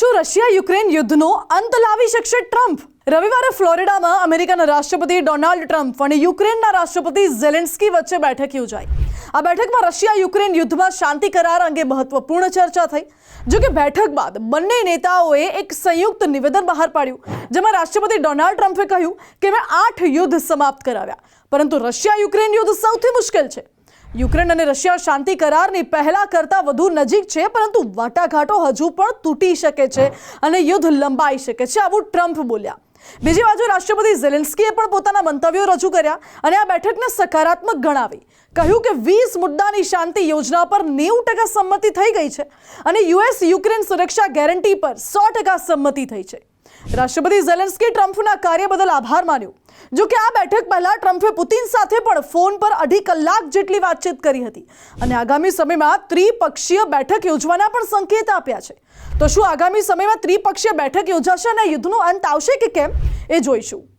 શું Russia Ukraine યુદ્ધનો અંત લાવી શકશે ટ્રમ્પ? રવિવારે ફ્લોરિડામાં અમેરિકાના રાષ્ટ્રપતિ ડોનાલ્ડ ટ્રમ્પ અને યુક્રેનના રાષ્ટ્રપતિ ઝેલેન્સ્કી વચ્ચે બેઠક યોજાઈ. આ બેઠકમાં રશિયા યુક્રેન યુદ્ધમાં શાંતિ કરાર અંગે મહત્વપૂર્ણ ચર્ચા થઈ. જો કે બેઠક બાદ બંને નેતાઓએ એક સંયુક્ત નિવેદન બહાર પાડ્યું, જેમાં રાષ્ટ્રપતિ ડોનાલ્ડ ટ્રમ્પે કહ્યું કે મેં 8 યુદ્ધ સમાપ્ત કરાવ્યા, પરંતુ રશિયા યુક્રેન યુદ્ધ સૌથી મુશ્કેલ છે. યુક્રેન અને રશિયા શાંતિ કરારની પહેલા કરતાં વધુ નજીક છે, પરંતુ વાટાઘાટો હજુ પણ તૂટી શકે છે અને યુદ્ધ લંબાઈ શકે છે, આવું ટ્રમ્પ બોલ્યા. બીજી બાજુ રાષ્ટ્રપતિ ઝેલેન્સ્કીએ પણ પોતાના મંતવ્યો રજૂ કર્યા અને આ બેઠકને સકારાત્મક ગણાવી. કહ્યું કે 20 મુદ્દાની શાંતિ યોજના પર 90% સંમતિ થઈ ગઈ છે અને યુએસ યુક્રેન સુરક્ષા ગેરંટી પર 100% સંમતિ થઈ છે. રાષ્ટ્રપતિ ઝેલેન્સ્કી ટ્રમ્પના કાર્ય બદલ આભાર માન્યો. જો કે આ બેઠક પહેલા ટ્રમ્પે પુતિન સાથે પણ ફોન પર 2.5 કલાક જેટલી વાતચીત કરી હતી અને આગામી સમયમાં ત્રિપક્ષીય બેઠક યોજવાના પણ સંકેત આપ્યા છે. તો શું આગામી સમયમાં ત્રિપક્ષીય બેઠક યોજાશે અને યુદ્ધનો અંત આવશે કે કેમ, એ જોઈશું.